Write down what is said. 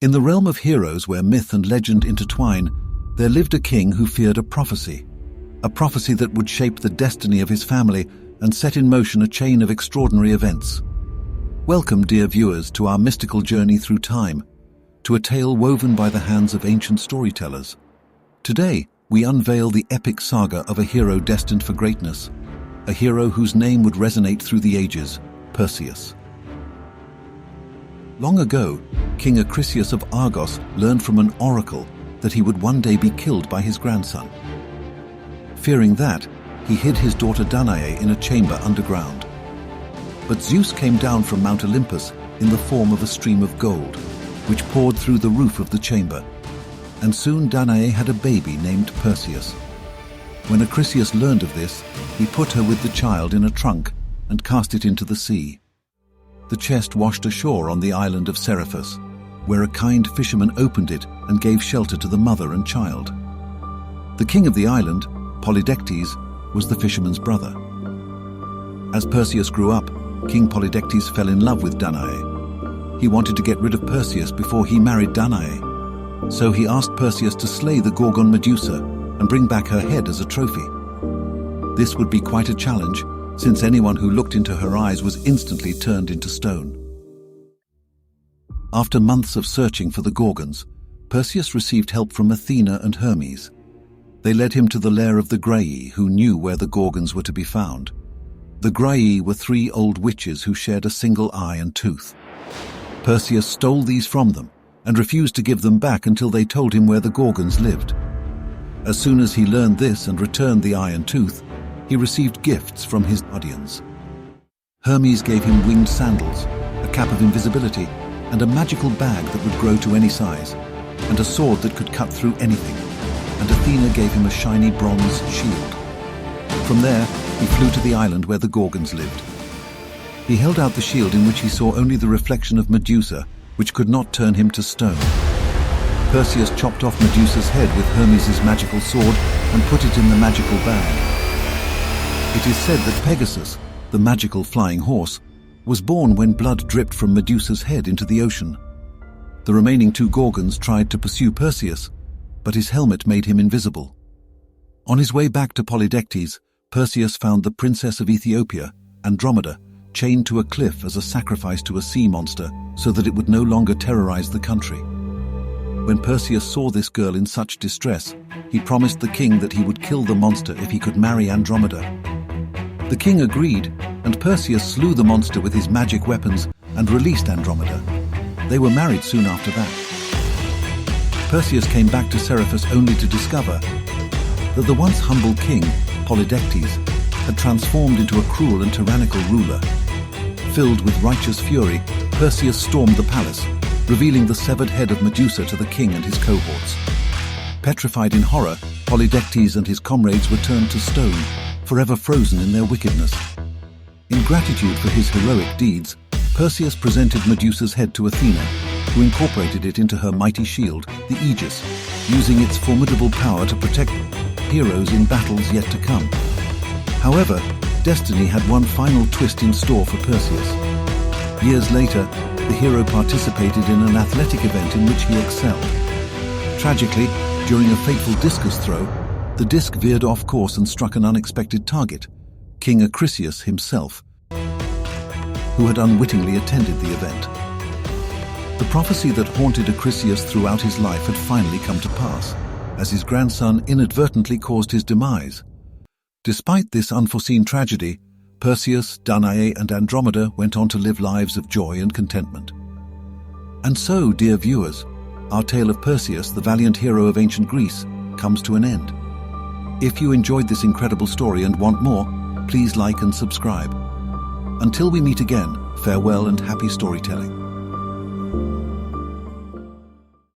In the realm of heroes where myth and legend intertwine, there lived a king who feared a prophecy that would shape the destiny of his family and set in motion a chain of extraordinary events. Welcome, dear viewers, to our mystical journey through time, to a tale woven by the hands of ancient storytellers. Today, we unveil the epic saga of a hero destined for greatness, a hero whose name would resonate through the ages, Perseus. Long ago, King Acrisius of Argos learned from an oracle that he would one day be killed by his grandson. Fearing that, he hid his daughter Danae in a chamber underground. But Zeus came down from Mount Olympus in the form of a stream of gold, which poured through the roof of the chamber, and soon Danae had a baby named Perseus. When Acrisius learned of this, he put her with the child in a trunk and cast it into the sea. The chest washed ashore on the island of Seriphus, where a kind fisherman opened it and gave shelter to the mother and child. The king of the island, Polydectes, was the fisherman's brother. As Perseus grew up, King Polydectes fell in love with Danae. He wanted to get rid of Perseus before he married Danae, so he asked Perseus to slay the Gorgon Medusa and bring back her head as a trophy. This would be quite a challenge, since anyone who looked into her eyes was instantly turned into stone. After months of searching for the Gorgons, Perseus received help from Athena and Hermes. They led him to the lair of the Graii, who knew where the Gorgons were to be found. The Graii were 3 old witches who shared a single eye and tooth. Perseus stole these from them and refused to give them back until they told him where the Gorgons lived. As soon as he learned this and returned the eye and tooth, he received gifts from his guardians. Hermes gave him winged sandals, a cap of invisibility, and a magical bag that would grow to any size, and a sword that could cut through anything, and Athena gave him a shiny bronze shield. From there, he flew to the island where the Gorgons lived. He held out the shield in which he saw only the reflection of Medusa, which could not turn him to stone. Perseus chopped off Medusa's head with Hermes' magical sword and put it in the magical bag. It is said that Pegasus, the magical flying horse, was born when blood dripped from Medusa's head into the ocean. The remaining 2 Gorgons tried to pursue Perseus, but his helmet made him invisible. On his way back to Polydectes, Perseus found the princess of Ethiopia, Andromeda, chained to a cliff as a sacrifice to a sea monster so that it would no longer terrorize the country. When Perseus saw this girl in such distress, he promised the king that he would kill the monster if he could marry Andromeda. The king agreed, and Perseus slew the monster with his magic weapons and released Andromeda. They were married soon after that. Perseus came back to Seriphus only to discover that the once humble king, Polydectes, had transformed into a cruel and tyrannical ruler. Filled with righteous fury, Perseus stormed the palace, revealing the severed head of Medusa to the king and his cohorts. Petrified in horror, Polydectes and his comrades were turned to stone, forever frozen in their wickedness. In gratitude for his heroic deeds, Perseus presented Medusa's head to Athena, who incorporated it into her mighty shield, the Aegis, using its formidable power to protect heroes in battles yet to come. However, destiny had one final twist in store for Perseus. Years later, the hero participated in an athletic event in which he excelled. Tragically, during a fateful discus throw, the disc veered off course and struck an unexpected target, King Acrisius himself, who had unwittingly attended the event. The prophecy that haunted Acrisius throughout his life had finally come to pass, as his grandson inadvertently caused his demise. Despite this unforeseen tragedy, Perseus, Danae, and Andromeda went on to live lives of joy and contentment. And so, dear viewers, our tale of Perseus, the valiant hero of ancient Greece, comes to an end. If you enjoyed this incredible story and want more, please like and subscribe. Until we meet again, farewell and happy storytelling.